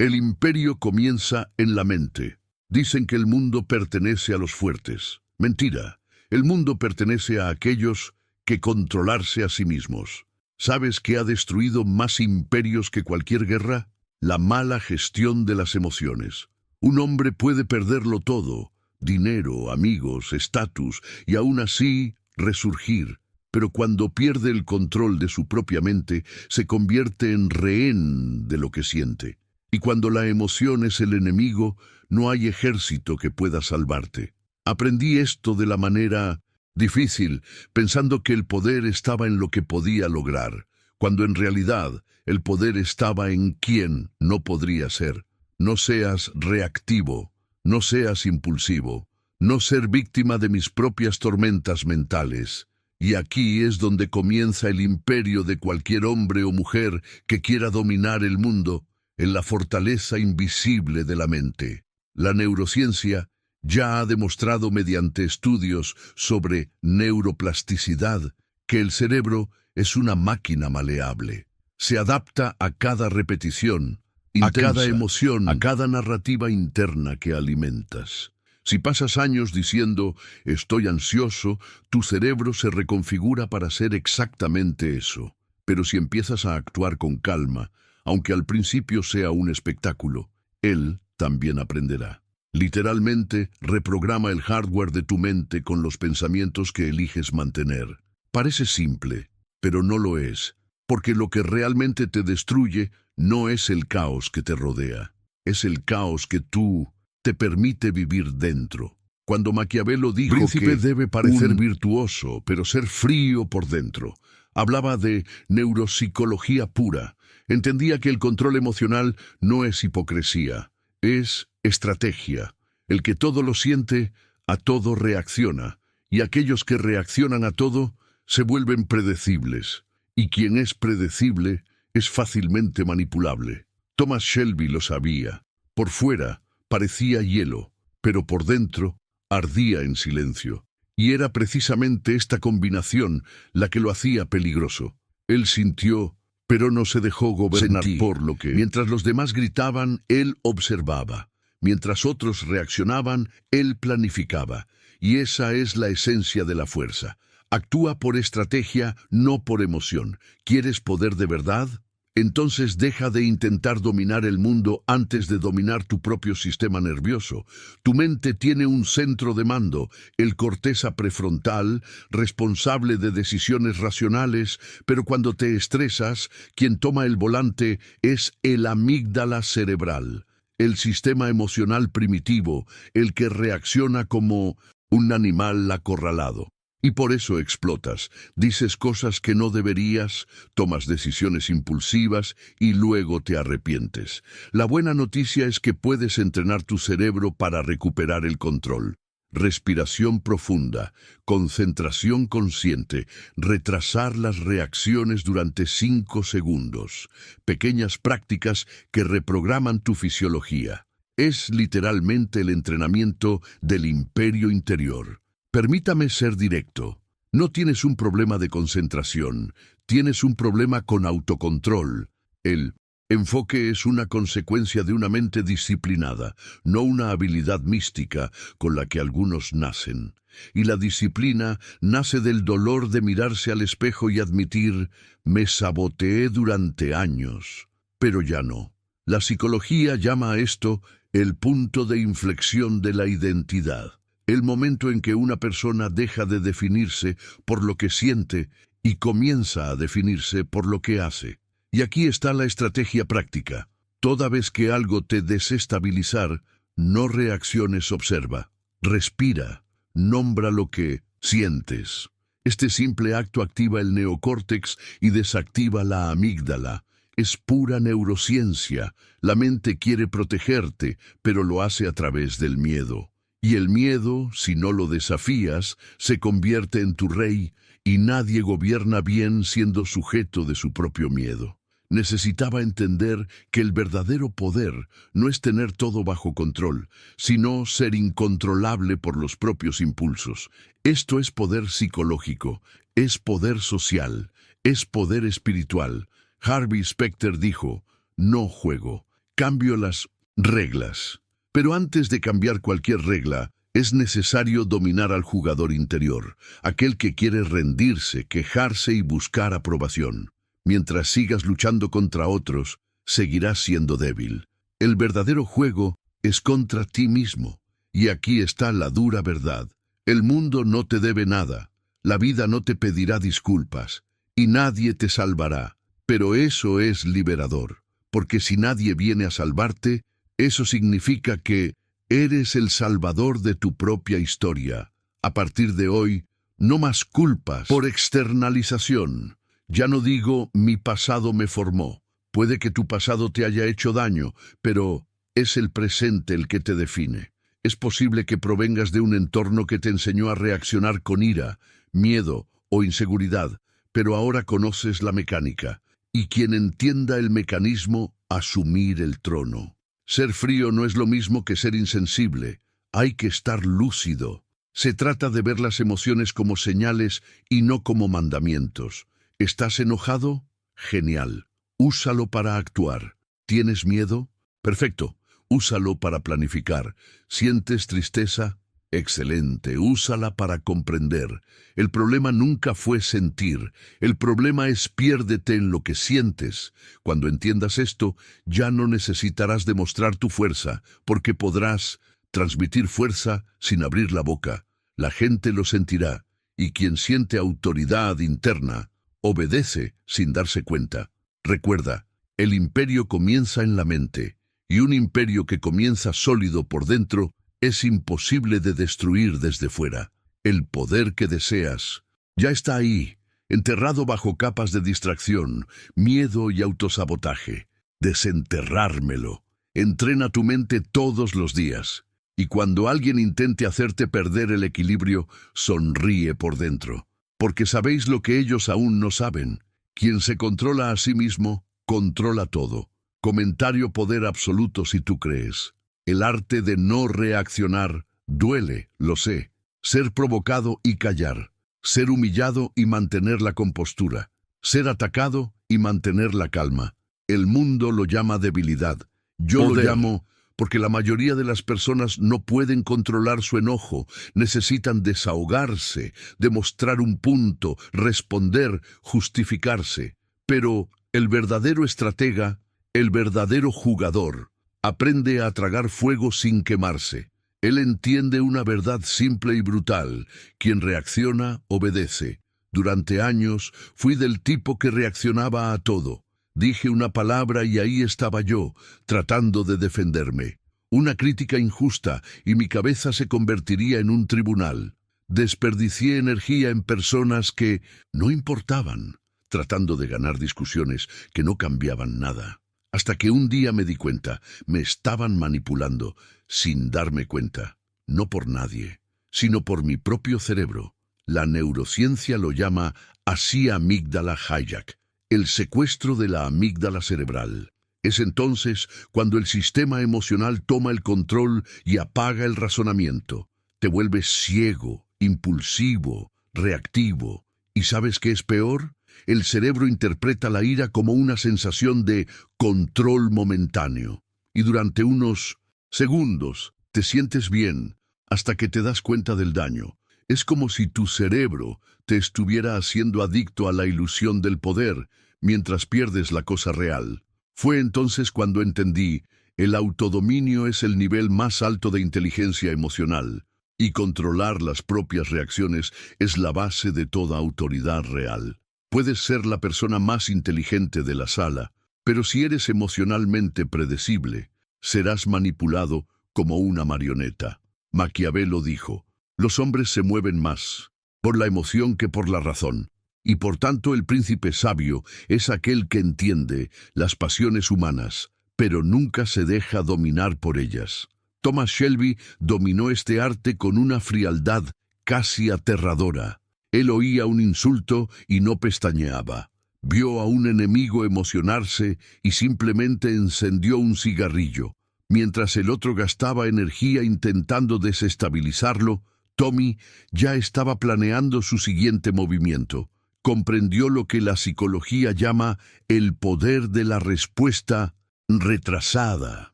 El imperio comienza en la mente. Dicen que el mundo pertenece a los fuertes. Mentira. El mundo pertenece a aquellos que controlarse a sí mismos. ¿Sabes qué ha destruido más imperios que cualquier guerra? La mala gestión de las emociones. Un hombre puede perderlo todo, dinero, amigos, estatus, y aún así resurgir. Pero cuando pierde el control de su propia mente, se convierte en rehén de lo que siente. Y cuando la emoción es el enemigo, no hay ejército que pueda salvarte. Aprendí esto de la manera difícil, pensando que el poder estaba en lo que podía lograr, cuando en realidad el poder estaba en quien no podría ser. No seas reactivo, no seas impulsivo, no ser víctima de mis propias tormentas mentales. Y aquí es donde comienza el imperio de cualquier hombre o mujer que quiera dominar el mundo, en la fortaleza invisible de la mente. La neurociencia ya ha demostrado mediante estudios sobre neuroplasticidad que el cerebro es una máquina maleable. Se adapta a cada repetición, a cada emoción, a cada narrativa interna que alimentas. Si pasas años diciendo «estoy ansioso», tu cerebro se reconfigura para ser exactamente eso. Pero si empiezas a actuar con calma, aunque al principio sea un espectáculo, él también aprenderá. Literalmente, reprograma el hardware de tu mente con los pensamientos que eliges mantener. Parece simple, pero no lo es, porque lo que realmente te destruye no es el caos que te rodea, es el caos que tú te permite vivir dentro. Cuando Maquiavelo dijo Príncipe que debe parecer virtuoso, pero ser frío por dentro, hablaba de neuropsicología pura. Entendía que el control emocional no es hipocresía, es estrategia. El que todo lo siente, a todo reacciona, y aquellos que reaccionan a todo se vuelven predecibles, y quien es predecible es fácilmente manipulable. Thomas Shelby lo sabía. Por fuera parecía hielo, pero por dentro ardía en silencio. Y era precisamente esta combinación la que lo hacía peligroso. Él sintió, pero no se dejó gobernar por lo que... Mientras los demás gritaban, él observaba. Mientras otros reaccionaban, él planificaba. Y esa es la esencia de la fuerza. Actúa por estrategia, no por emoción. ¿Quieres poder de verdad? Entonces deja de intentar dominar el mundo antes de dominar tu propio sistema nervioso. Tu mente tiene un centro de mando, el corteza prefrontal, responsable de decisiones racionales, pero cuando te estresas, quien toma el volante es el amígdala cerebral, el sistema emocional primitivo, el que reacciona como un animal acorralado. Y por eso explotas, dices cosas que no deberías, tomas decisiones impulsivas y luego te arrepientes. La buena noticia es que puedes entrenar tu cerebro para recuperar el control. Respiración profunda, concentración consciente, retrasar las reacciones durante 5 segundos. Pequeñas prácticas que reprograman tu fisiología. Es literalmente el entrenamiento del imperio interior. Permítame ser directo. No tienes un problema de concentración, tienes un problema con autocontrol. El enfoque es una consecuencia de una mente disciplinada, no una habilidad mística con la que algunos nacen. Y la disciplina nace del dolor de mirarse al espejo y admitir, me saboteé durante años, pero ya no. La psicología llama a esto el punto de inflexión de la identidad. El momento en que una persona deja de definirse por lo que siente y comienza a definirse por lo que hace. Y aquí está la estrategia práctica. Toda vez que algo te desestabilizar, no reacciones, observa. Respira, nombra lo que sientes. Este simple acto activa el neocórtex y desactiva la amígdala. Es pura neurociencia. La mente quiere protegerte, pero lo hace a través del miedo. Y el miedo, si no lo desafías, se convierte en tu rey, y nadie gobierna bien siendo sujeto de su propio miedo. Necesitaba entender que el verdadero poder no es tener todo bajo control, sino ser incontrolable por los propios impulsos. Esto es poder psicológico, es poder social, es poder espiritual. Harvey Specter dijo, no juego. cambio las reglas. Pero antes de cambiar cualquier regla, es necesario dominar al jugador interior, aquel que quiere rendirse, quejarse y buscar aprobación. Mientras sigas luchando contra otros, seguirás siendo débil. El verdadero juego es contra ti mismo. Y aquí está la dura verdad. El mundo no te debe nada. La vida no te pedirá disculpas. Y nadie te salvará. Pero eso es liberador. Porque si nadie viene a salvarte, eso significa que eres el salvador de tu propia historia. A partir de hoy, no más culpas por externalización. Ya no digo mi pasado me formó. Puede que tu pasado te haya hecho daño, pero es el presente el que te define. Es posible que provengas de un entorno que te enseñó a reaccionar con ira, miedo o inseguridad, pero ahora conoces la mecánica. Y quien entienda el mecanismo, asumir el trono. Ser frío no es lo mismo que ser insensible. Hay que estar lúcido. Se trata de ver las emociones como señales y no como mandamientos. ¿Estás enojado? Genial. Úsalo para actuar. ¿Tienes miedo? Perfecto. Úsalo para planificar. ¿Sientes tristeza? Excelente. Úsala para comprender. El problema nunca fue sentir. El problema es piérdete en lo que sientes. Cuando entiendas esto, ya no necesitarás demostrar tu fuerza, porque podrás transmitir fuerza sin abrir la boca. La gente lo sentirá, y quien siente autoridad interna, obedece sin darse cuenta. Recuerda, el imperio comienza en la mente, y un imperio que comienza sólido por dentro es imposible de destruir desde fuera. El poder que deseas ya está ahí, enterrado bajo capas de distracción, miedo y autosabotaje. Desenterrármelo. Entrena tu mente todos los días. Y cuando alguien intente hacerte perder el equilibrio, sonríe por dentro. Porque sabéis lo que ellos aún no saben. Quien se controla a sí mismo, controla todo. Comentario poder absoluto si tú crees. El arte de no reaccionar duele, lo sé. Ser provocado y callar. Ser humillado y mantener la compostura. Ser atacado y mantener la calma. El mundo lo llama debilidad. Yo lo llamo porque la mayoría de las personas no pueden controlar su enojo. Necesitan desahogarse, demostrar un punto, responder, justificarse. Pero el verdadero estratega, el verdadero jugador, aprende a tragar fuego sin quemarse. Él entiende una verdad simple y brutal. Quien reacciona, obedece. Durante años fui del tipo que reaccionaba a todo. Dije una palabra y ahí estaba yo, tratando de defenderme. Una crítica injusta y mi cabeza se convertiría en un tribunal. Desperdicié energía en personas que no importaban, tratando de ganar discusiones que no cambiaban nada. Hasta que un día me di cuenta, me estaban manipulando, sin darme cuenta. No por nadie, sino por mi propio cerebro. La neurociencia lo llama así amígdala hijack, el secuestro de la amígdala cerebral. Es entonces cuando el sistema emocional toma el control y apaga el razonamiento. Te vuelves ciego, impulsivo, reactivo. ¿Y sabes qué es peor? El cerebro interpreta la ira como una sensación de control momentáneo. Y durante unos segundos te sientes bien hasta que te das cuenta del daño. Es como si tu cerebro te estuviera haciendo adicto a la ilusión del poder mientras pierdes la cosa real. Fue entonces cuando entendí, el autodominio es el nivel más alto de inteligencia emocional, y controlar las propias reacciones es la base de toda autoridad real. Puedes ser la persona más inteligente de la sala, pero si eres emocionalmente predecible, serás manipulado como una marioneta. Maquiavelo dijo, los hombres se mueven más por la emoción que por la razón. Y por tanto el príncipe sabio es aquel que entiende las pasiones humanas, pero nunca se deja dominar por ellas. Thomas Shelby dominó este arte con una frialdad casi aterradora. Él oía un insulto y no pestañeaba. Vio a un enemigo emocionarse y simplemente encendió un cigarrillo. Mientras el otro gastaba energía intentando desestabilizarlo, Tommy ya estaba planeando su siguiente movimiento. Comprendió lo que la psicología llama el poder de la respuesta retrasada.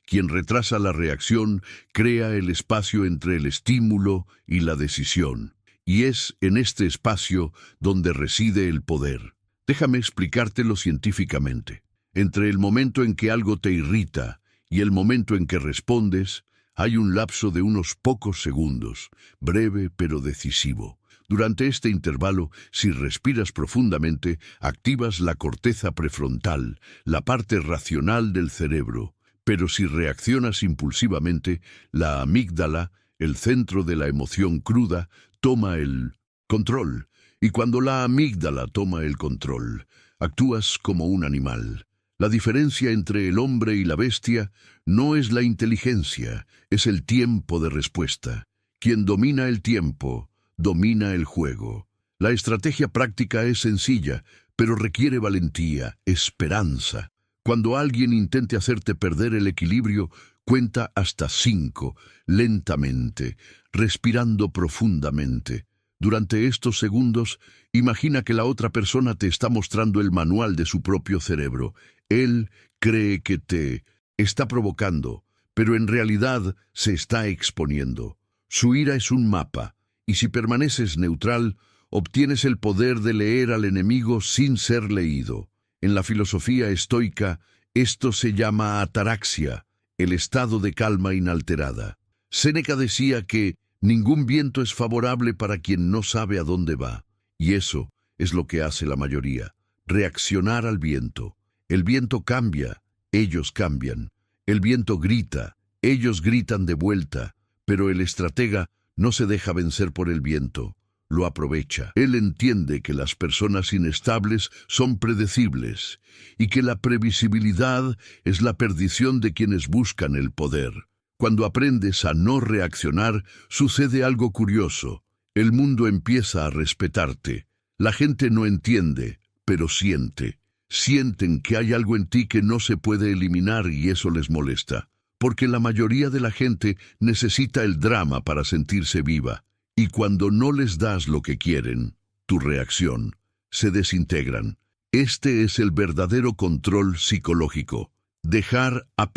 Quien retrasa la reacción crea el espacio entre el estímulo y la decisión. Y es en este espacio donde reside el poder. Déjame explicártelo científicamente. Entre el momento en que algo te irrita y el momento en que respondes, hay un lapso de unos pocos segundos, breve pero decisivo. Durante este intervalo, si respiras profundamente, activas la corteza prefrontal, la parte racional del cerebro. Pero si reaccionas impulsivamente, la amígdala, el centro de la emoción cruda, toma el control. Y cuando la amígdala toma el control, actúas como un animal. La diferencia entre el hombre y la bestia no es la inteligencia, es el tiempo de respuesta. Quien domina el tiempo, domina el juego. La estrategia práctica es sencilla, pero requiere valentía, esperanza. Cuando alguien intente hacerte perder el equilibrio, cuenta hasta 5, lentamente, respirando profundamente. Durante estos segundos, imagina que la otra persona te está mostrando el manual de su propio cerebro. Él cree que te está provocando, pero en realidad se está exponiendo. Su ira es un mapa, y si permaneces neutral, obtienes el poder de leer al enemigo sin ser leído. En la filosofía estoica, esto se llama ataraxia, el estado de calma inalterada. Séneca decía que ningún viento es favorable para quien no sabe a dónde va, y eso es lo que hace la mayoría, reaccionar al viento. El viento cambia, ellos cambian. El viento grita, ellos gritan de vuelta, pero el estratega no se deja vencer por el viento, lo aprovecha. Él entiende que las personas inestables son predecibles y que la previsibilidad es la perdición de quienes buscan el poder. Cuando aprendes a no reaccionar, sucede algo curioso. El mundo empieza a respetarte. La gente no entiende, pero siente. Sienten que hay algo en ti que no se puede eliminar y eso les molesta. Porque la mayoría de la gente necesita el drama para sentirse viva. Y cuando no les das lo que quieren, tu reacción, se desintegran. Este es el verdadero control psicológico. Dejar a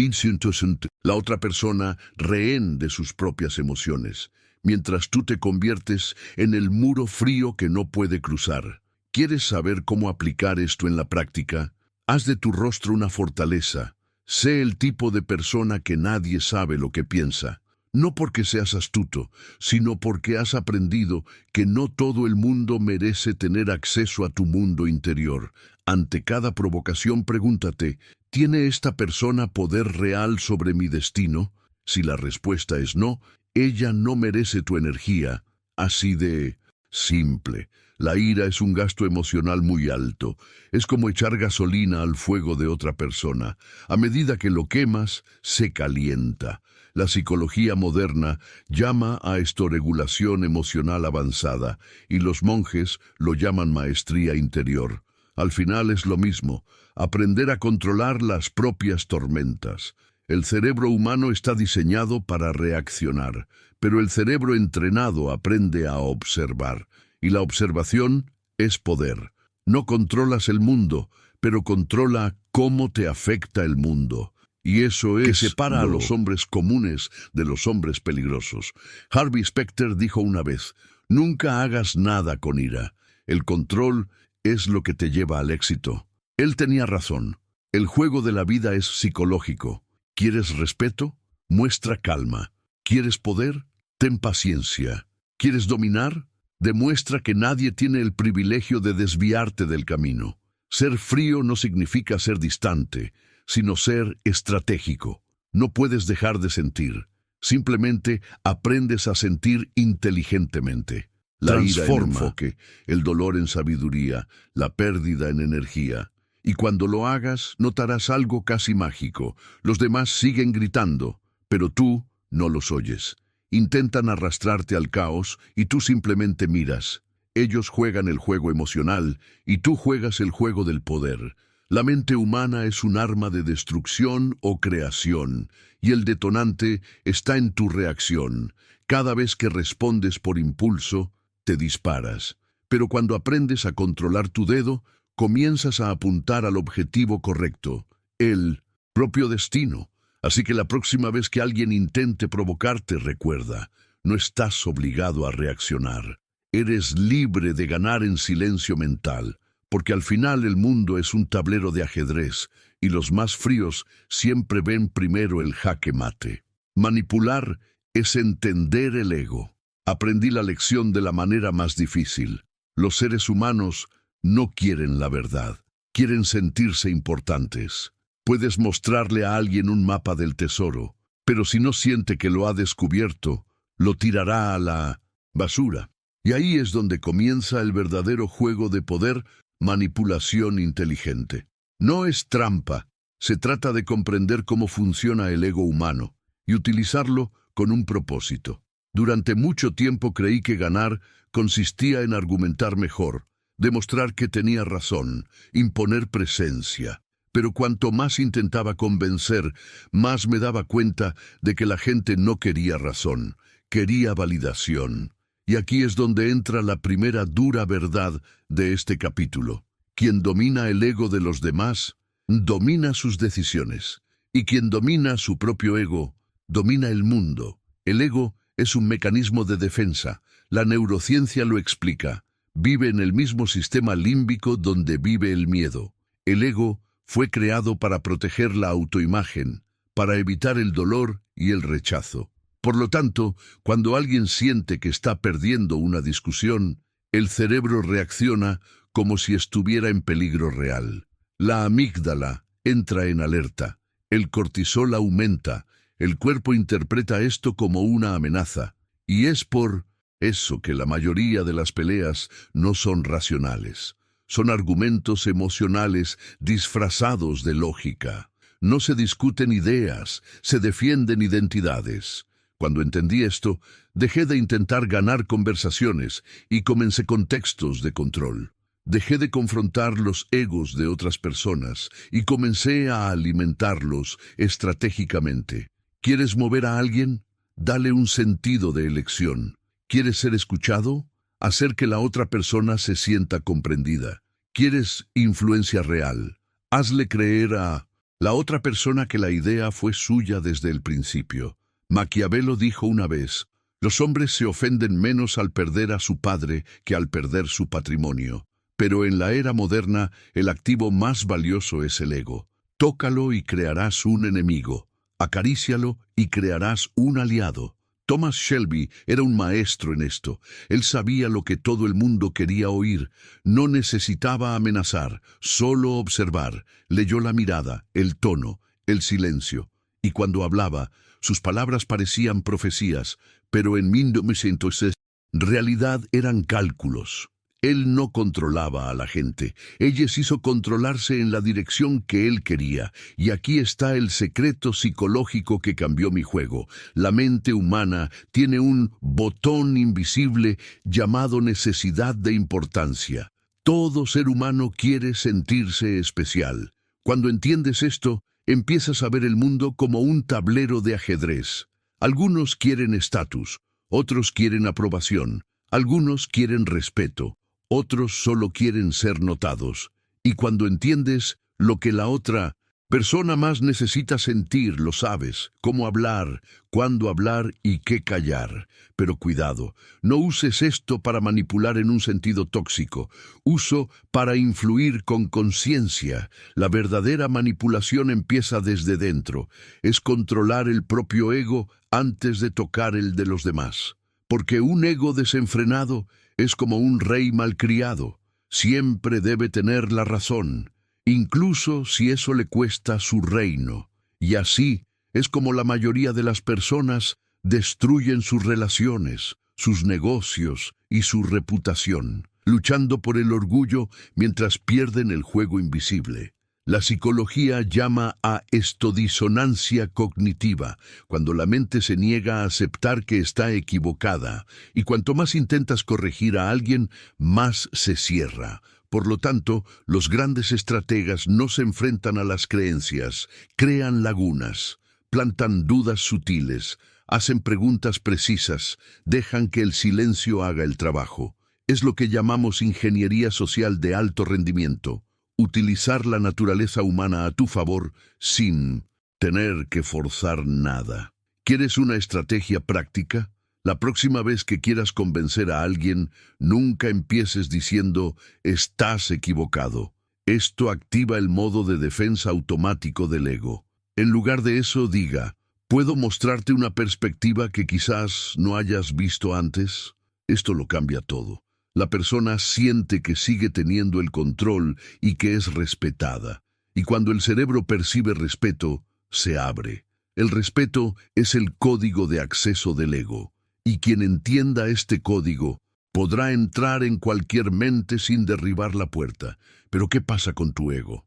la otra persona rehén de sus propias emociones, mientras tú te conviertes en el muro frío que no puede cruzar. ¿Quieres saber cómo aplicar esto en la práctica? Haz de tu rostro una fortaleza. Sé el tipo de persona que nadie sabe lo que piensa. No porque seas astuto, sino porque has aprendido que no todo el mundo merece tener acceso a tu mundo interior. Ante cada provocación pregúntate, ¿tiene esta persona poder real sobre mi destino? Si la respuesta es no, ella no merece tu energía. Así de simple. La ira es un gasto emocional muy alto. Es como echar gasolina al fuego de otra persona. A medida que lo quemas, se calienta. La psicología moderna llama a esto regulación emocional avanzada, y los monjes lo llaman maestría interior. Al final es lo mismo, aprender a controlar las propias tormentas. El cerebro humano está diseñado para reaccionar, pero el cerebro entrenado aprende a observar. Y la observación es poder. No controlas el mundo, pero controla cómo te afecta el mundo. Y eso es que separa a los hombres comunes de los hombres peligrosos. Harvey Specter dijo una vez, nunca hagas nada con ira. El control es lo que te lleva al éxito. Él tenía razón. El juego de la vida es psicológico. ¿Quieres respeto? Muestra calma. ¿Quieres poder? Ten paciencia. ¿Quieres dominar? Demuestra que nadie tiene el privilegio de desviarte del camino. Ser frío no significa ser distante, sino ser estratégico. No puedes dejar de sentir. Simplemente aprendes a sentir inteligentemente. La ira en enfoque, el dolor en sabiduría, la pérdida en energía. Y cuando lo hagas, notarás algo casi mágico. Los demás siguen gritando, pero tú no los oyes. Intentan arrastrarte al caos y tú simplemente miras. Ellos juegan el juego emocional y tú juegas el juego del poder. La mente humana es un arma de destrucción o creación, y el detonante está en tu reacción. Cada vez que respondes por impulso, te disparas. Pero cuando aprendes a controlar tu dedo, comienzas a apuntar al objetivo correcto, el propio destino. Así que la próxima vez que alguien intente provocarte, recuerda, no estás obligado a reaccionar. Eres libre de ganar en silencio mental, porque al final el mundo es un tablero de ajedrez y los más fríos siempre ven primero el jaque mate. Manipular es entender el ego. Aprendí la lección de la manera más difícil. Los seres humanos no quieren la verdad, quieren sentirse importantes. Puedes mostrarle a alguien un mapa del tesoro, pero si no siente que lo ha descubierto, lo tirará a la basura. Y ahí es donde comienza el verdadero juego de poder, manipulación inteligente. No es trampa, se trata de comprender cómo funciona el ego humano y utilizarlo con un propósito. Durante mucho tiempo creí que ganar consistía en argumentar mejor, demostrar que tenía razón, imponer presencia. Pero cuanto más intentaba convencer, más me daba cuenta de que la gente no quería razón, quería validación. Y aquí es donde entra la primera dura verdad de este capítulo. Quien domina el ego de los demás, domina sus decisiones. Y quien domina su propio ego, domina el mundo. El ego es un mecanismo de defensa. La neurociencia lo explica. Vive en el mismo sistema límbico donde vive el miedo. El ego fue creado para proteger la autoimagen, para evitar el dolor y el rechazo. Por lo tanto, cuando alguien siente que está perdiendo una discusión, el cerebro reacciona como si estuviera en peligro real. La amígdala entra en alerta, el cortisol aumenta, el cuerpo interpreta esto como una amenaza, y es por eso que la mayoría de las peleas no son racionales. Son argumentos emocionales disfrazados de lógica. No se discuten ideas, se defienden identidades. Cuando entendí esto, dejé de intentar ganar conversaciones y comencé con textos de control. Dejé de confrontar los egos de otras personas y comencé a alimentarlos estratégicamente. ¿Quieres mover a alguien? Dale un sentido de elección. ¿Quieres ser escuchado? Hacer que la otra persona se sienta comprendida. ¿Quieres influencia real? Hazle creer a la otra persona que la idea fue suya desde el principio. Maquiavelo dijo una vez, los hombres se ofenden menos al perder a su padre que al perder su patrimonio. Pero en la era moderna, el activo más valioso es el ego. Tócalo y crearás un enemigo. Acarícialo y crearás un aliado. Thomas Shelby era un maestro en esto. Él sabía lo que todo el mundo quería oír. No necesitaba amenazar, solo observar. Leyó la mirada, el tono, el silencio. Y cuando hablaba, sus palabras parecían profecías, pero en 1906, en realidad eran cálculos. Él no controlaba a la gente. Ellos hizo controlarse en la dirección que él quería. Y aquí está el secreto psicológico que cambió mi juego. La mente humana tiene un botón invisible llamado necesidad de importancia. Todo ser humano quiere sentirse especial. Cuando entiendes esto, empiezas a ver el mundo como un tablero de ajedrez. Algunos quieren estatus, otros quieren aprobación, algunos quieren respeto. Otros solo quieren ser notados. Y cuando entiendes lo que la otra persona más necesita sentir, lo sabes, cómo hablar, cuándo hablar y qué callar. Pero cuidado, no uses esto para manipular en un sentido tóxico. Uso para influir con conciencia. La verdadera manipulación empieza desde dentro. Es controlar el propio ego antes de tocar el de los demás. Porque un ego desenfrenado es como un rey malcriado. Siempre debe tener la razón, incluso si eso le cuesta su reino. Y así es como la mayoría de las personas destruyen sus relaciones, sus negocios y su reputación, luchando por el orgullo mientras pierden el juego invisible. La psicología llama a esto disonancia cognitiva, cuando la mente se niega a aceptar que está equivocada, y cuanto más intentas corregir a alguien, más se cierra. Por lo tanto, los grandes estrategas no se enfrentan a las creencias, crean lagunas, plantan dudas sutiles, hacen preguntas precisas, dejan que el silencio haga el trabajo. Es lo que llamamos ingeniería social de alto rendimiento. utilizar la naturaleza humana a tu favor sin tener que forzar nada. ¿Quieres una estrategia práctica? La próxima vez que quieras convencer a alguien, nunca empieces diciendo «estás equivocado». Esto activa el modo de defensa automático del ego. En lugar de eso, diga «¿puedo mostrarte una perspectiva que quizás no hayas visto antes?» Esto lo cambia todo. La persona siente que sigue teniendo el control y que es respetada. Y cuando el cerebro percibe respeto, se abre. El respeto es el código de acceso del ego. Y quien entienda este código podrá entrar en cualquier mente sin derribar la puerta. Pero ¿qué pasa con tu ego?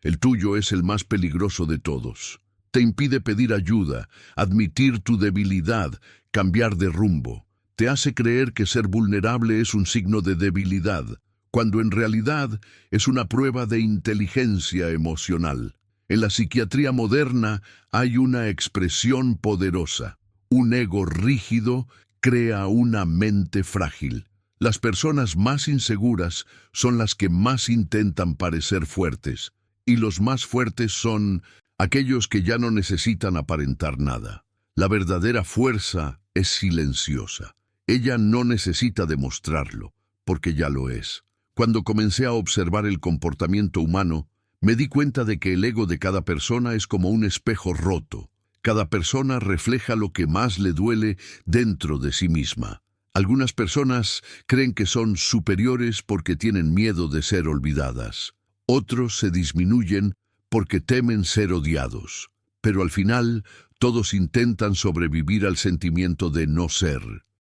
El tuyo es el más peligroso de todos. Te impide pedir ayuda, admitir tu debilidad, cambiar de rumbo. Te hace creer que ser vulnerable es un signo de debilidad, cuando en realidad es una prueba de inteligencia emocional. En la psiquiatría moderna hay una expresión poderosa. Un ego rígido crea una mente frágil. Las personas más inseguras son las que más intentan parecer fuertes, y los más fuertes son aquellos que ya no necesitan aparentar nada. La verdadera fuerza es silenciosa. Ella no necesita demostrarlo, porque ya lo es. Cuando comencé a observar el comportamiento humano, me di cuenta de que el ego de cada persona es como un espejo roto. Cada persona refleja lo que más le duele dentro de sí misma. Algunas personas creen que son superiores porque tienen miedo de ser olvidadas. Otros se disminuyen porque temen ser odiados. Pero al final, todos intentan sobrevivir al sentimiento de no ser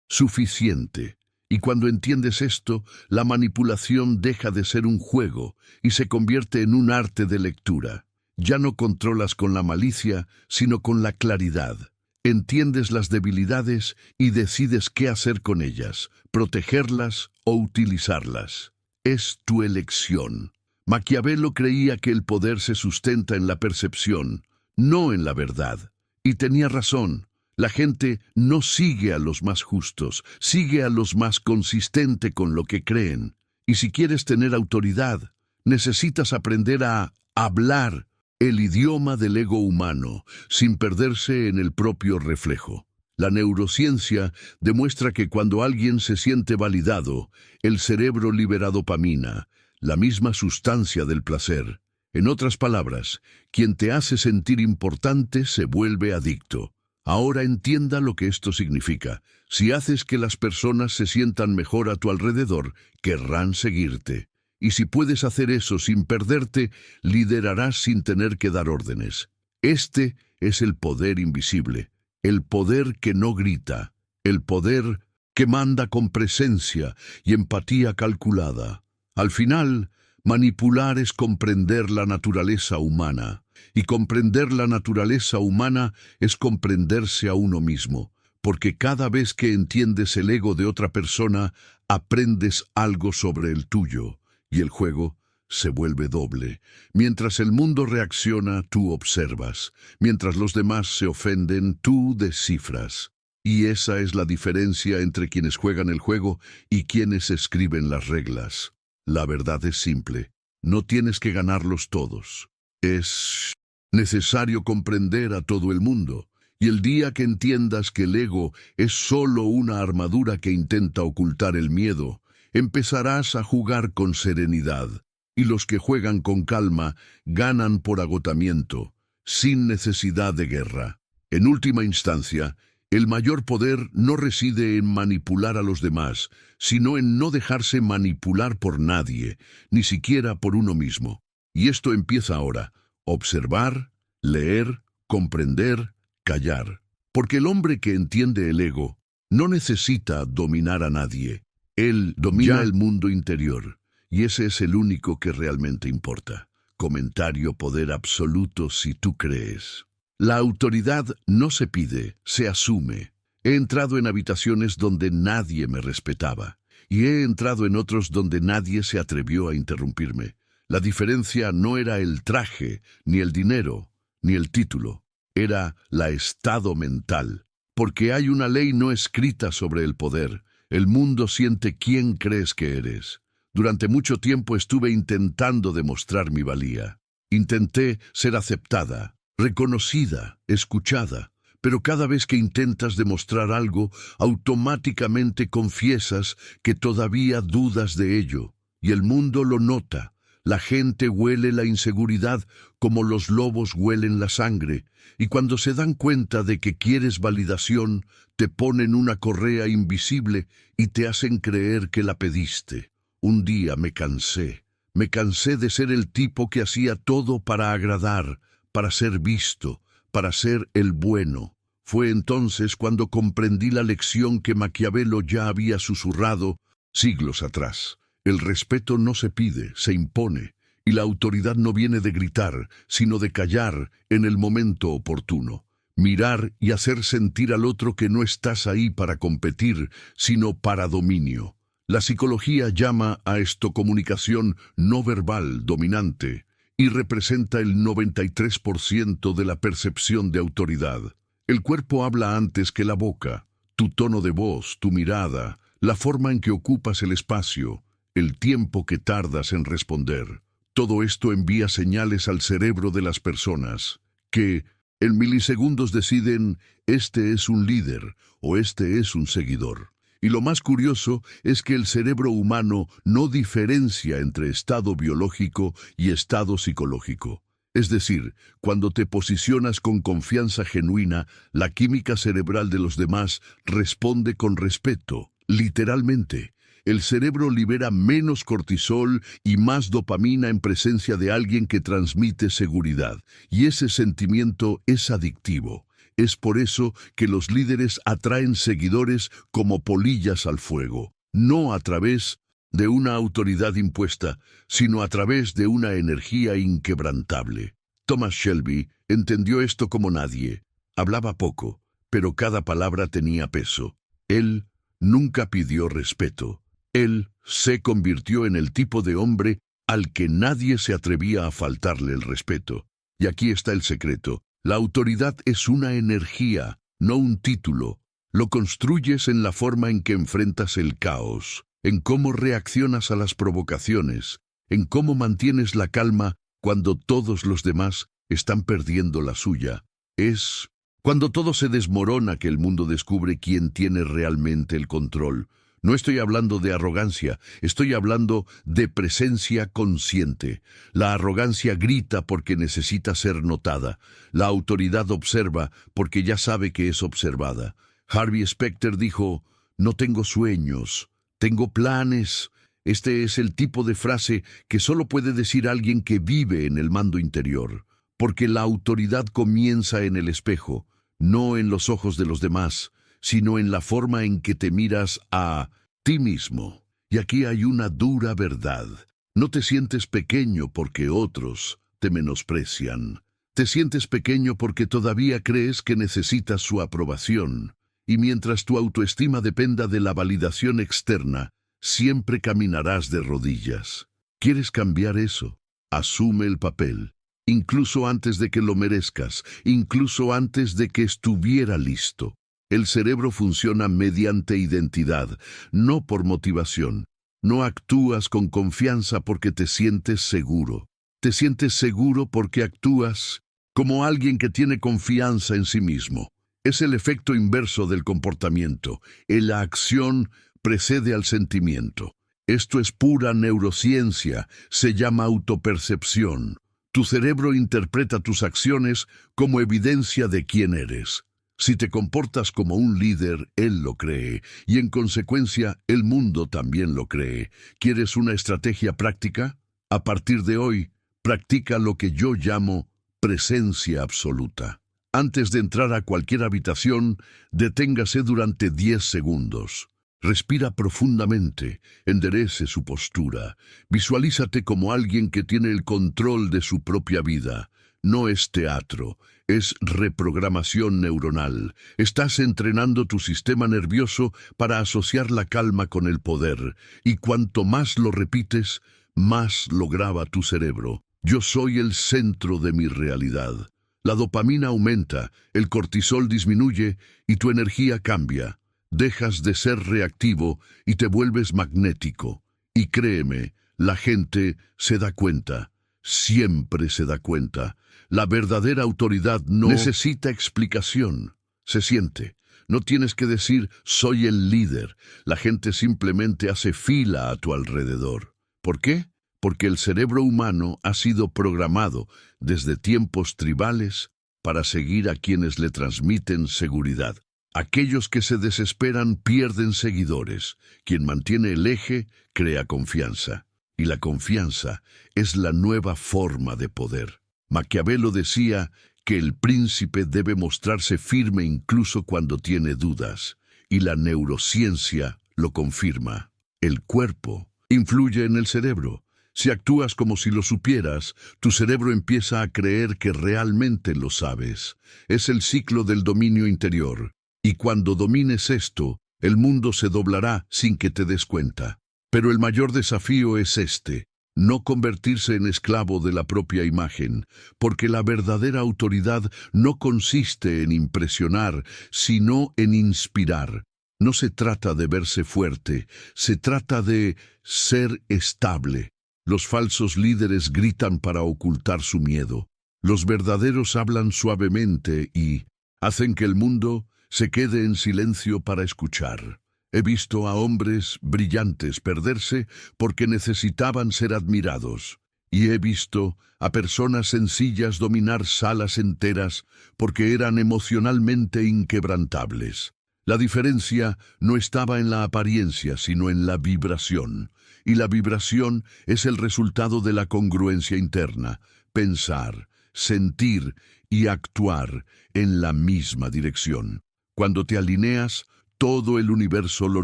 suficiente. Y cuando entiendes esto, la manipulación deja de ser un juego y se convierte en un arte de lectura. Ya no controlas con la malicia, sino con la claridad. Entiendes las debilidades y decides qué hacer con ellas, protegerlas o utilizarlas. Es tu elección. Maquiavelo creía que el poder se sustenta en la percepción, no en la verdad. Y tenía razón. La gente no sigue a los más justos, sigue a los más consistentes con lo que creen. Y si quieres tener autoridad, necesitas aprender a hablar el idioma del ego humano, sin perderse en el propio reflejo. La neurociencia demuestra que cuando alguien se siente validado, el cerebro libera dopamina, la misma sustancia del placer. En otras palabras, quien te hace sentir importante se vuelve adicto. Ahora entienda lo que esto significa. Si haces que las personas se sientan mejor a tu alrededor, querrán seguirte. Y si puedes hacer eso sin perderte, liderarás sin tener que dar órdenes. Este es el poder invisible, el poder que no grita, el poder que manda con presencia y empatía calculada. Al final, manipular es comprender la naturaleza humana. Y comprender la naturaleza humana es comprenderse a uno mismo, porque cada vez que entiendes el ego de otra persona, aprendes algo sobre el tuyo, y el juego se vuelve doble. Mientras el mundo reacciona, tú observas. Mientras los demás se ofenden, tú descifras. Y esa es la diferencia entre quienes juegan el juego y quienes escriben las reglas. La verdad es simple. No tienes que ganarlos todos. Es necesario comprender a todo el mundo, y el día que entiendas que el ego es solo una armadura que intenta ocultar el miedo, empezarás a jugar con serenidad, y los que juegan con calma ganan por agotamiento, sin necesidad de guerra. En última instancia, el mayor poder no reside en manipular a los demás, sino en no dejarse manipular por nadie, ni siquiera por uno mismo. Y esto empieza ahora. Observar, leer, comprender, callar. Porque el hombre que entiende el ego no necesita dominar a nadie. Él domina el mundo interior, y ese es el único que realmente importa. Comentario: poder absoluto si tú crees. La autoridad no se pide, se asume. He entrado en habitaciones donde nadie me respetaba, y he entrado en otros donde nadie se atrevió a interrumpirme. La diferencia no era el traje, ni el dinero, ni el título. Era la estado mental. Porque hay una ley no escrita sobre el poder. El mundo siente quién crees que eres. Durante mucho tiempo estuve intentando demostrar mi valía. Intenté ser aceptada, reconocida, escuchada. Pero cada vez que intentas demostrar algo, automáticamente confiesas que todavía dudas de ello. Y el mundo lo nota. La gente huele la inseguridad como los lobos huelen la sangre. Y cuando se dan cuenta de que quieres validación, te ponen una correa invisible y te hacen creer que la pediste. Un día me cansé. Me cansé de ser el tipo que hacía todo para agradar, para ser visto, para ser el bueno. Fue entonces cuando comprendí la lección que Maquiavelo ya había susurrado siglos atrás. El respeto no se pide, se impone, y la autoridad no viene de gritar, sino de callar en el momento oportuno. Mirar y hacer sentir al otro que no estás ahí para competir, sino para dominio. La psicología llama a esto comunicación no verbal dominante y representa el 93% de la percepción de autoridad. El cuerpo habla antes que la boca, tu tono de voz, tu mirada, la forma en que ocupas el espacio, el tiempo que tardas en responder. Todo esto envía señales al cerebro de las personas, que en milisegundos deciden, este es un líder o este es un seguidor. Y lo más curioso es que el cerebro humano no diferencia entre estado biológico y estado psicológico. Es decir, cuando te posicionas con confianza genuina, la química cerebral de los demás responde con respeto, literalmente. El cerebro libera menos cortisol y más dopamina en presencia de alguien que transmite seguridad, y ese sentimiento es adictivo. Es por eso que los líderes atraen seguidores como polillas al fuego, no a través de una autoridad impuesta, sino a través de una energía inquebrantable. Thomas Shelby entendió esto como nadie. Hablaba poco, pero cada palabra tenía peso. Él nunca pidió respeto. Él se convirtió en el tipo de hombre al que nadie se atrevía a faltarle el respeto. Y aquí está el secreto. La autoridad es una energía, no un título. Lo construyes en la forma en que enfrentas el caos, en cómo reaccionas a las provocaciones, en cómo mantienes la calma cuando todos los demás están perdiendo la suya. Es cuando todo se desmorona que el mundo descubre quién tiene realmente el control. No estoy hablando de arrogancia, estoy hablando de presencia consciente. La arrogancia grita porque necesita ser notada. La autoridad observa porque ya sabe que es observada. Harvey Specter dijo, no tengo sueños, tengo planes. Este es el tipo de frase que solo puede decir alguien que vive en el mando interior. Porque la autoridad comienza en el espejo, no en los ojos de los demás, sino en la forma en que te miras a ti mismo. Y aquí hay una dura verdad. No te sientes pequeño porque otros te menosprecian. Te sientes pequeño porque todavía crees que necesitas su aprobación. Y mientras tu autoestima dependa de la validación externa, siempre caminarás de rodillas. ¿Quieres cambiar eso? Asume el papel. Incluso antes de que lo merezcas, incluso antes de que estuviera listo. El cerebro funciona mediante identidad, no por motivación. No actúas con confianza porque te sientes seguro. Te sientes seguro porque actúas como alguien que tiene confianza en sí mismo. Es el efecto inverso del comportamiento. La acción precede al sentimiento. Esto es pura neurociencia, se llama autopercepción. Tu cerebro interpreta tus acciones como evidencia de quién eres. Si te comportas como un líder, él lo cree, y en consecuencia, el mundo también lo cree. ¿Quieres una estrategia práctica? A partir de hoy, practica lo que yo llamo presencia absoluta. Antes de entrar a cualquier habitación, deténgase durante 10 segundos. Respira profundamente, enderece su postura. Visualízate como alguien que tiene el control de su propia vida. No es teatro, es reprogramación neuronal. Estás entrenando tu sistema nervioso para asociar la calma con el poder, y cuanto más lo repites, más lo graba tu cerebro. Yo soy el centro de mi realidad. La dopamina aumenta, el cortisol disminuye y tu energía cambia. Dejas de ser reactivo y te vuelves magnético. Y créeme, la gente se da cuenta, siempre se da cuenta. La verdadera autoridad no necesita explicación, se siente. No tienes que decir, soy el líder. La gente simplemente hace fila a tu alrededor. ¿Por qué? Porque el cerebro humano ha sido programado desde tiempos tribales para seguir a quienes le transmiten seguridad. Aquellos que se desesperan pierden seguidores. Quien mantiene el eje crea confianza. Y la confianza es la nueva forma de poder. Maquiavelo decía que el príncipe debe mostrarse firme incluso cuando tiene dudas. Y la neurociencia lo confirma. El cuerpo influye en el cerebro. Si actúas como si lo supieras, tu cerebro empieza a creer que realmente lo sabes. Es el ciclo del dominio interior. Y cuando domines esto, el mundo se doblará sin que te des cuenta. Pero el mayor desafío es este: no convertirse en esclavo de la propia imagen, porque la verdadera autoridad no consiste en impresionar, sino en inspirar. No se trata de verse fuerte, se trata de ser estable. Los falsos líderes gritan para ocultar su miedo. Los verdaderos hablan suavemente y hacen que el mundo se quede en silencio para escuchar. He visto a hombres brillantes perderse porque necesitaban ser admirados. Y he visto a personas sencillas dominar salas enteras porque eran emocionalmente inquebrantables. La diferencia no estaba en la apariencia, sino en la vibración. Y la vibración es el resultado de la congruencia interna: pensar, sentir y actuar en la misma dirección. Cuando te alineas, todo el universo lo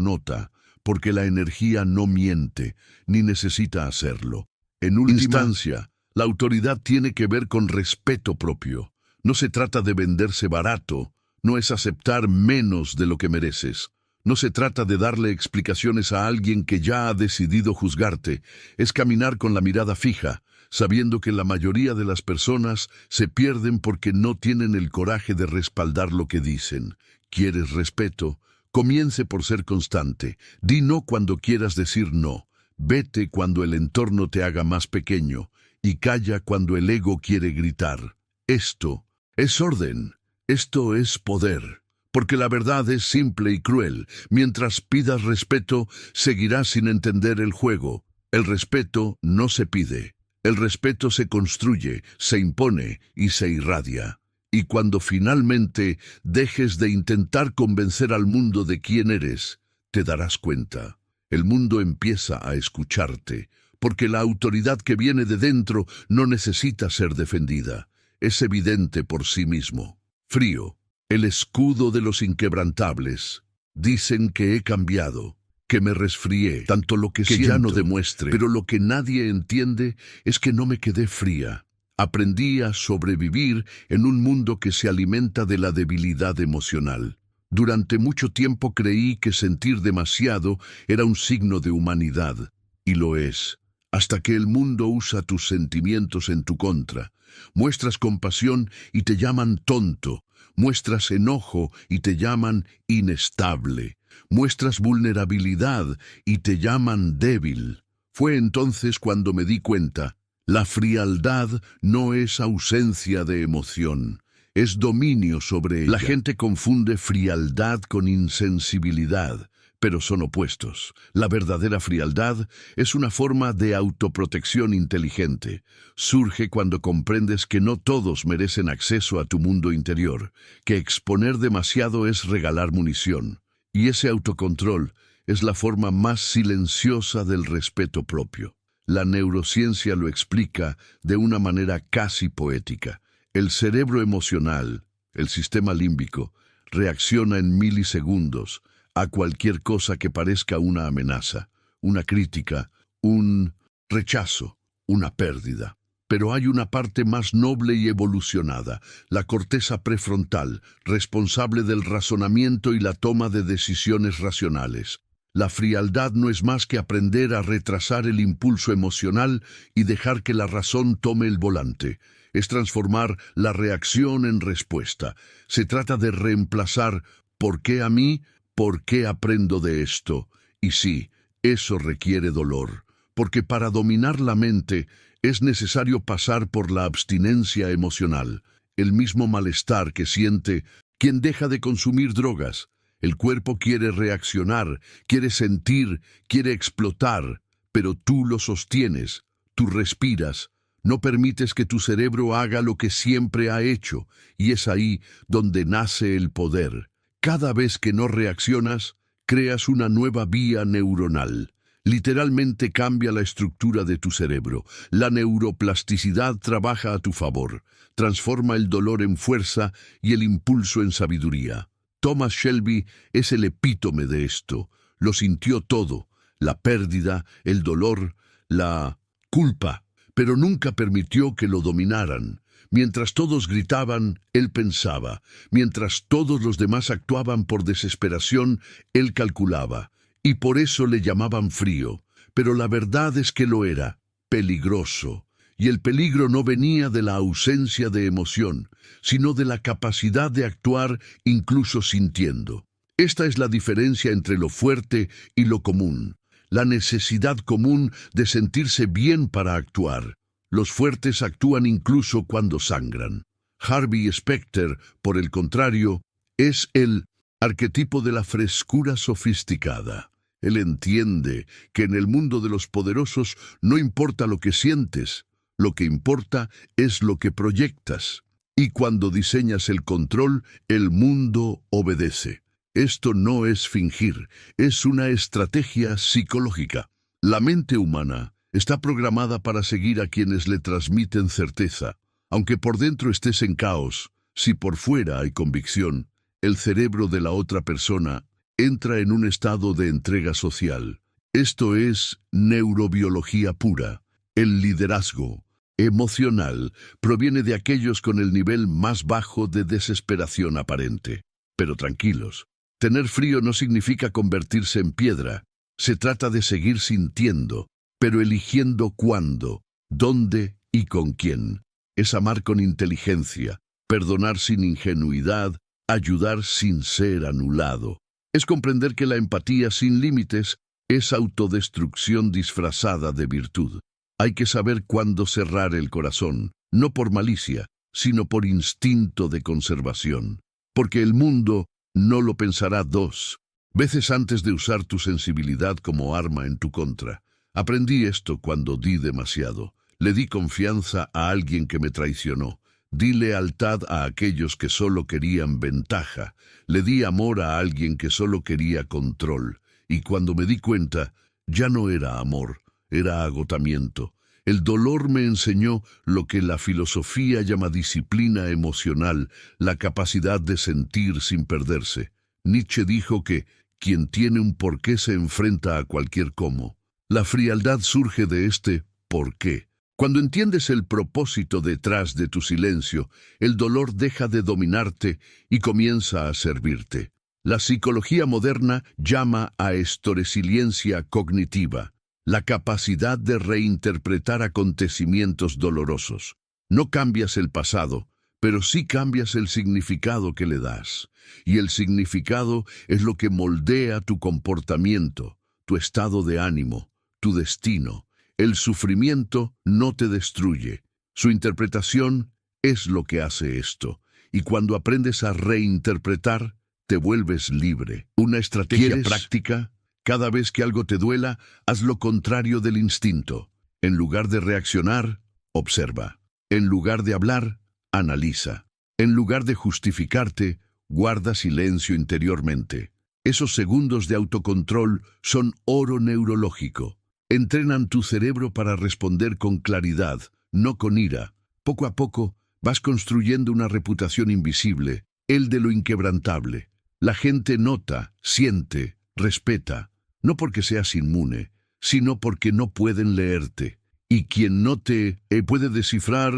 nota, porque la energía no miente, ni necesita hacerlo. En última instancia, la autoridad tiene que ver con respeto propio. No se trata de venderse barato, no es aceptar menos de lo que mereces. No se trata de darle explicaciones a alguien que ya ha decidido juzgarte. Es caminar con la mirada fija, sabiendo que la mayoría de las personas se pierden porque no tienen el coraje de respaldar lo que dicen. ¿Quieres respeto? Comience por ser constante. Di no cuando quieras decir no. Vete cuando el entorno te haga más pequeño. Y calla cuando el ego quiere gritar. Esto es orden. Esto es poder. Porque la verdad es simple y cruel. Mientras pidas respeto, seguirás sin entender el juego. El respeto no se pide. El respeto se construye, se impone y se irradia. Y cuando finalmente dejes de intentar convencer al mundo de quién eres, te darás cuenta. El mundo empieza a escucharte, porque la autoridad que viene de dentro no necesita ser defendida. Es evidente por sí mismo. Frío, el escudo de los inquebrantables. Dicen que he cambiado, que me resfrié, tanto lo que siento, ya no demuestre. Pero lo que nadie entiende es que no me quedé fría. Aprendí a sobrevivir en un mundo que se alimenta de la debilidad emocional. Durante mucho tiempo creí que sentir demasiado era un signo de humanidad, y lo es, hasta que el mundo usa tus sentimientos en tu contra. Muestras compasión y te llaman tonto, muestras enojo y te llaman inestable, muestras vulnerabilidad y te llaman débil. Fue entonces cuando me di cuenta: la frialdad no es ausencia de emoción, es dominio sobre ella. La gente confunde frialdad con insensibilidad, pero son opuestos. La verdadera frialdad es una forma de autoprotección inteligente. Surge cuando comprendes que no todos merecen acceso a tu mundo interior, que exponer demasiado es regalar munición. Y ese autocontrol es la forma más silenciosa del respeto propio. La neurociencia lo explica de una manera casi poética. El cerebro emocional, el sistema límbico, reacciona en milisegundos a cualquier cosa que parezca una amenaza, una crítica, un rechazo, una pérdida. Pero hay una parte más noble y evolucionada, la corteza prefrontal, responsable del razonamiento y la toma de decisiones racionales. La frialdad no es más que aprender a retrasar el impulso emocional y dejar que la razón tome el volante. Es transformar la reacción en respuesta. Se trata de reemplazar ¿por qué a mí? ¿Por qué aprendo de esto? Y sí, Eso requiere dolor, porque para dominar la mente es necesario pasar por la abstinencia emocional, el mismo malestar que siente quien deja de consumir drogas. El cuerpo quiere reaccionar, quiere sentir, quiere explotar, pero tú lo sostienes, tú respiras, no permites que tu cerebro haga lo que siempre ha hecho, y es ahí donde nace el poder. Cada vez que no reaccionas, creas una nueva vía neuronal. Literalmente cambia la estructura de tu cerebro. La neuroplasticidad trabaja a tu favor, transforma el dolor en fuerza y el impulso en sabiduría. Thomas Shelby es el epítome de esto. Lo sintió todo, la pérdida, el dolor, la culpa, pero nunca permitió que lo dominaran. Mientras todos gritaban, él pensaba. Mientras todos los demás actuaban por desesperación, él calculaba. Y por eso le llamaban frío. Pero la verdad es que lo era, peligroso. Y el peligro no venía de la ausencia de emoción, sino de la capacidad de actuar incluso sintiendo. Esta es la diferencia entre lo fuerte y lo común. La necesidad común de sentirse bien para actuar. Los fuertes actúan incluso cuando sangran. Harvey Specter, por el contrario, es el arquetipo de la frescura sofisticada. Él entiende que en el mundo de los poderosos no importa lo que sientes, lo que importa es lo que proyectas. Y cuando diseñas el control, el mundo obedece. Esto no es fingir, es una estrategia psicológica. La mente humana está programada para seguir a quienes le transmiten certeza. Aunque por dentro estés en caos, si por fuera hay convicción, el cerebro de la otra persona entra en un estado de entrega social. Esto es neurobiología pura. El liderazgo emocional proviene de aquellos con el nivel más bajo de desesperación aparente. Pero tranquilos, tener frío no significa convertirse en piedra. Se trata de seguir sintiendo, pero eligiendo cuándo, dónde y con quién. Es amar con inteligencia, perdonar sin ingenuidad, ayudar sin ser anulado. Es comprender que la empatía sin límites es autodestrucción disfrazada de virtud. Hay que saber cuándo cerrar el corazón, no por malicia, sino por instinto de conservación. Porque el mundo no lo pensará dos veces antes de usar tu sensibilidad como arma en tu contra. Aprendí esto cuando di demasiado. Le di confianza a alguien que me traicionó. Di lealtad a aquellos que solo querían ventaja. Le di amor a alguien que solo quería control. Y cuando me di cuenta, ya no era amor, era agotamiento. El dolor me enseñó lo que la filosofía llama disciplina emocional, la capacidad de sentir sin perderse. Nietzsche dijo que quien tiene un porqué se enfrenta a cualquier cómo. La frialdad surge de este porqué. Cuando entiendes el propósito detrás de tu silencio, el dolor deja de dominarte y comienza a servirte. La psicología moderna llama a esto resiliencia cognitiva, la capacidad de reinterpretar acontecimientos dolorosos. No cambias el pasado, pero sí cambias el significado que le das. Y el significado es lo que moldea tu comportamiento, tu estado de ánimo, tu destino. El sufrimiento no te destruye. Su interpretación es lo que hace esto. Y cuando aprendes a reinterpretar, te vuelves libre. Una estrategia práctica: cada vez que algo te duela, haz lo contrario del instinto. En lugar de reaccionar, observa. En lugar de hablar, analiza. En lugar de justificarte, guarda silencio interiormente. Esos segundos de autocontrol son oro neurológico. Entrenan tu cerebro para responder con claridad, no con ira. Poco a poco vas construyendo una reputación invisible, el de lo inquebrantable. La gente nota, siente, respeta, no porque seas inmune, sino porque no pueden leerte. Y quien no te puede descifrar,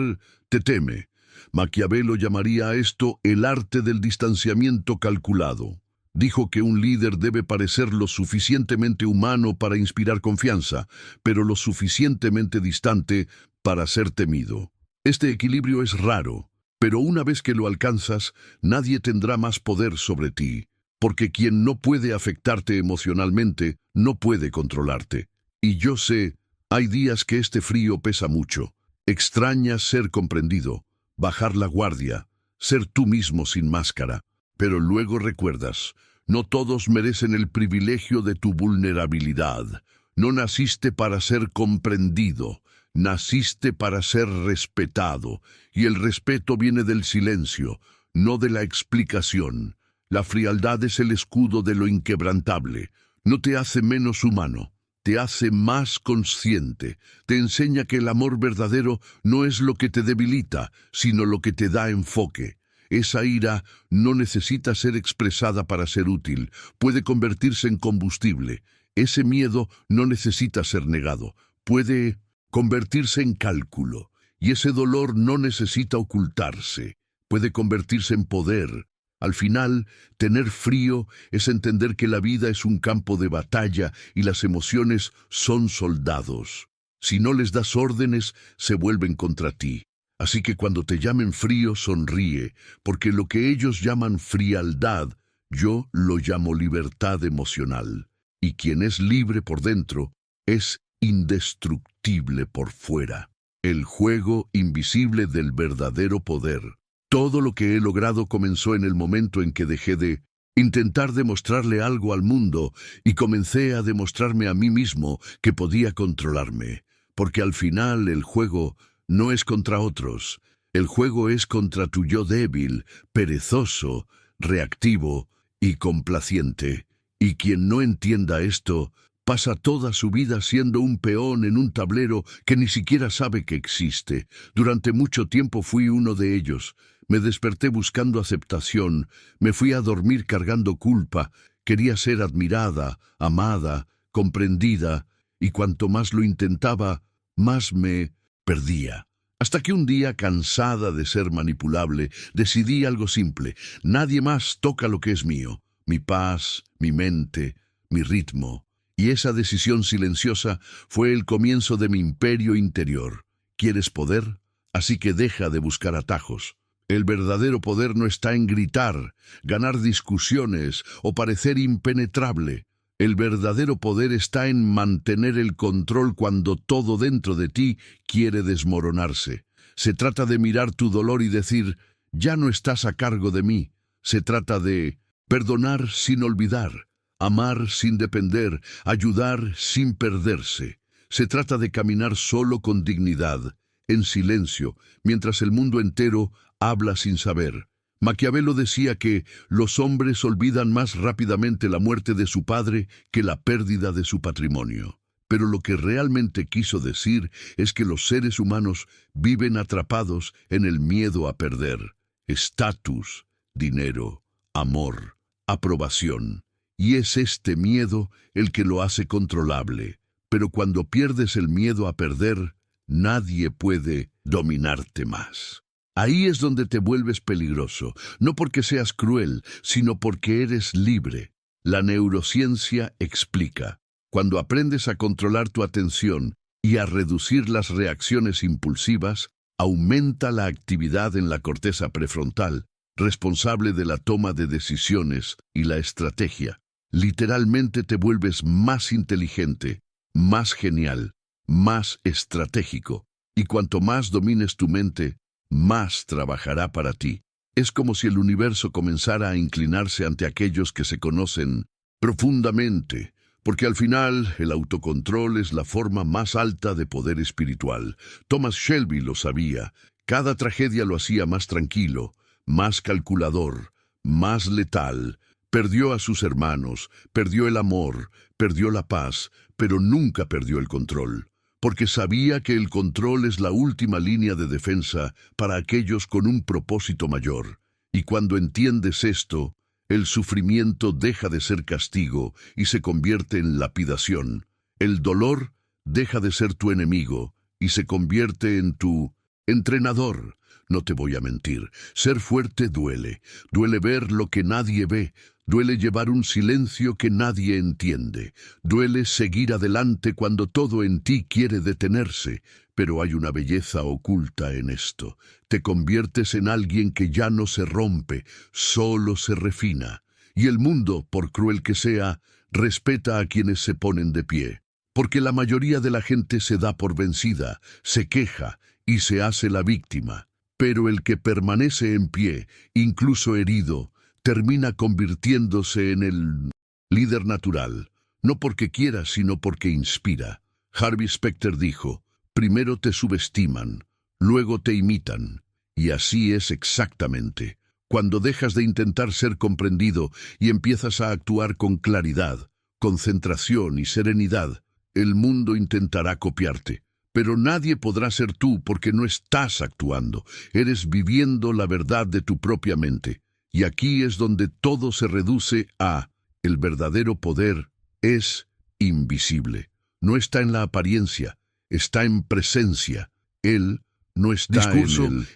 te teme. Maquiavelo llamaría a esto el arte del distanciamiento calculado. Dijo que un líder debe parecer lo suficientemente humano para inspirar confianza, pero lo suficientemente distante para ser temido. Este equilibrio es raro, pero una vez que lo alcanzas, nadie tendrá más poder sobre ti, porque quien no puede afectarte emocionalmente no puede controlarte. Y yo sé, hay días que este frío pesa mucho. Extrañas ser comprendido, bajar la guardia, ser tú mismo sin máscara. Pero luego recuerdas, no todos merecen el privilegio de tu vulnerabilidad. No naciste para ser comprendido, naciste para ser respetado. Y el respeto viene del silencio, no de la explicación. La frialdad es el escudo de lo inquebrantable. No te hace menos humano. Te hace más consciente, te enseña que el amor verdadero no es lo que te debilita, sino lo que te da enfoque. Esa ira no necesita ser expresada para ser útil, puede convertirse en combustible. Ese miedo no necesita ser negado, puede convertirse en cálculo. Y ese dolor no necesita ocultarse, puede convertirse en poder. Al final, tener frío es entender que la vida es un campo de batalla y las emociones son soldados. Si no les das órdenes, se vuelven contra ti. Así que cuando te llamen frío, sonríe, porque lo que ellos llaman frialdad, yo lo llamo libertad emocional. Y quien es libre por dentro, es indestructible por fuera. El juego invisible del verdadero poder. Todo lo que he logrado comenzó en el momento en que dejé de intentar demostrarle algo al mundo y comencé a demostrarme a mí mismo que podía controlarme. Porque al final el juego no es contra otros. El juego es contra tu yo débil, perezoso, reactivo y complaciente. Y quien no entienda esto, pasa toda su vida siendo un peón en un tablero que ni siquiera sabe que existe. Durante mucho tiempo fui uno de ellos. Me desperté buscando aceptación, me fui a dormir cargando culpa, quería ser admirada, amada, comprendida, y cuanto más lo intentaba, más me perdía. Hasta que un día, cansada de ser manipulable, decidí algo simple: nadie más toca lo que es mío, mi paz, mi mente, mi ritmo. Y esa decisión silenciosa fue el comienzo de mi imperio interior. ¿Quieres poder? Así que deja de buscar atajos. El verdadero poder no está en gritar, ganar discusiones o parecer impenetrable. El verdadero poder está en mantener el control cuando todo dentro de ti quiere desmoronarse. Se trata de mirar tu dolor y decir, ya no estás a cargo de mí. Se trata de perdonar sin olvidar, amar sin depender, ayudar sin perderse. Se trata de caminar solo con dignidad, en silencio, mientras el mundo entero habla sin saber. Maquiavelo decía que los hombres olvidan más rápidamente la muerte de su padre que la pérdida de su patrimonio. Pero lo que realmente quiso decir es que los seres humanos viven atrapados en el miedo a perder. Estatus, dinero, amor, aprobación. Y es este miedo el que lo hace controlable. Pero cuando pierdes el miedo a perder, nadie puede dominarte más. Ahí es donde te vuelves peligroso, no porque seas cruel, sino porque eres libre. La neurociencia explica: cuando aprendes a controlar tu atención y a reducir las reacciones impulsivas, aumenta la actividad en la corteza prefrontal, responsable de la toma de decisiones y la estrategia. Literalmente te vuelves más inteligente, más genial, más estratégico. Y cuanto más domines tu mente, más trabajará para ti. Es como si el universo comenzara a inclinarse ante aquellos que se conocen profundamente, porque al final el autocontrol es la forma más alta de poder espiritual. Thomas Shelby lo sabía. Cada tragedia lo hacía más tranquilo, más calculador, más letal. Perdió a sus hermanos, perdió el amor, perdió la paz, pero nunca perdió el control. Porque sabía que el control es la última línea de defensa para aquellos con un propósito mayor. Y cuando entiendes esto, el sufrimiento deja de ser castigo y se convierte en lapidación. El dolor deja de ser tu enemigo y se convierte en tu entrenador. No te voy a mentir, ser fuerte duele. Duele ver lo que nadie ve. Duele llevar un silencio que nadie entiende. Duele seguir adelante cuando todo en ti quiere detenerse. Pero hay una belleza oculta en esto. Te conviertes en alguien que ya no se rompe, solo se refina. Y el mundo, por cruel que sea, respeta a quienes se ponen de pie. Porque la mayoría de la gente se da por vencida, se queja y se hace la víctima. Pero el que permanece en pie, incluso herido, termina convirtiéndose en el líder natural, no porque quiera, sino porque inspira. Harvey Specter dijo, primero te subestiman, luego te imitan. Y así es exactamente. Cuando dejas de intentar ser comprendido y empiezas a actuar con claridad, concentración y serenidad, el mundo intentará copiarte. Pero nadie podrá ser tú porque no estás actuando, eres viviendo la verdad de tu propia mente. Y aquí es donde todo se reduce a el verdadero poder es invisible. No está en la apariencia, está en presencia. Él no está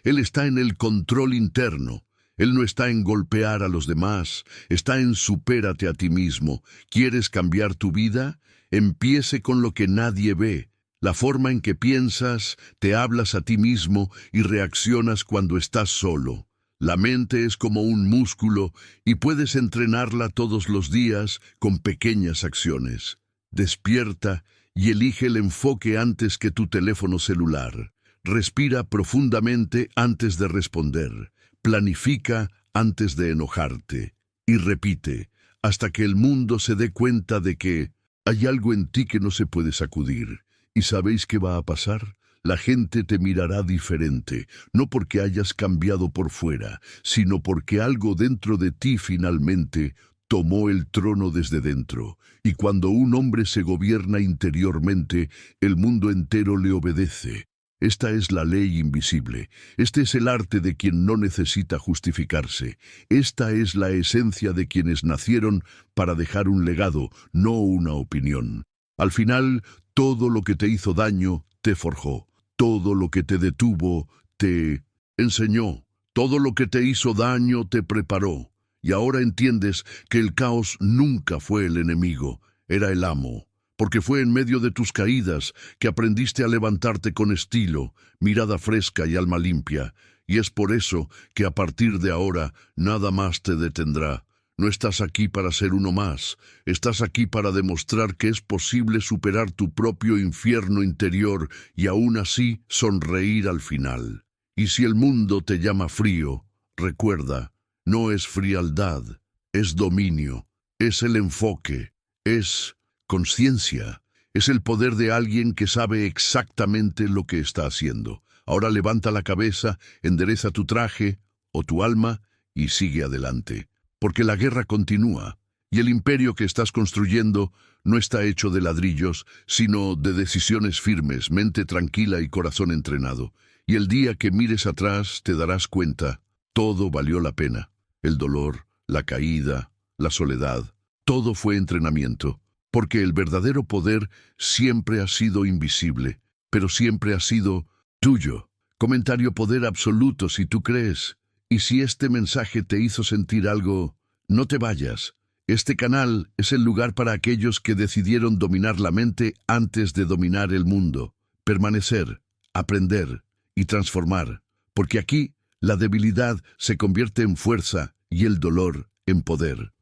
él está en el control interno. Él no está en golpear a los demás, está en supérate a ti mismo. ¿Quieres cambiar tu vida? Empiece con lo que nadie ve. La forma en que piensas, te hablas a ti mismo y reaccionas cuando estás solo. La mente es como un músculo y puedes entrenarla todos los días con pequeñas acciones. Despierta y elige el enfoque antes que tu teléfono celular. Respira profundamente antes de responder. Planifica antes de enojarte. Y repite, hasta que el mundo se dé cuenta de que hay algo en ti que no se puede sacudir. ¿Y sabéis qué va a pasar? La gente te mirará diferente, no porque hayas cambiado por fuera, sino porque algo dentro de ti finalmente tomó el trono desde dentro. Y cuando un hombre se gobierna interiormente, el mundo entero le obedece. Esta es la ley invisible. Este es el arte de quien no necesita justificarse. Esta es la esencia de quienes nacieron para dejar un legado, no una opinión. Al final, todo lo que te hizo daño te forjó. Todo lo que te detuvo te enseñó. Todo lo que te hizo daño te preparó. Y ahora entiendes que el caos nunca fue el enemigo, era el amo. Porque fue en medio de tus caídas que aprendiste a levantarte con estilo, mirada fresca y alma limpia. Y es por eso que a partir de ahora nada más te detendrá. No estás aquí para ser uno más, estás aquí para demostrar que es posible superar tu propio infierno interior y aún así sonreír al final. Y si el mundo te llama frío, recuerda, no es frialdad, es dominio, es el enfoque, es conciencia, es el poder de alguien que sabe exactamente lo que está haciendo. Ahora levanta la cabeza, endereza tu traje o tu alma y sigue adelante. Porque la guerra continúa, y el imperio que estás construyendo no está hecho de ladrillos, sino de decisiones firmes, mente tranquila y corazón entrenado. Y el día que mires atrás te darás cuenta, todo valió la pena. El dolor, la caída, la soledad, todo fue entrenamiento. Porque el verdadero poder siempre ha sido invisible, pero siempre ha sido tuyo. Comentario poder absoluto si tú crees. Y si este mensaje te hizo sentir algo, no te vayas. Este canal es el lugar para aquellos que decidieron dominar la mente antes de dominar el mundo. Permanecer, aprender y transformar. Porque aquí la debilidad se convierte en fuerza y el dolor en poder.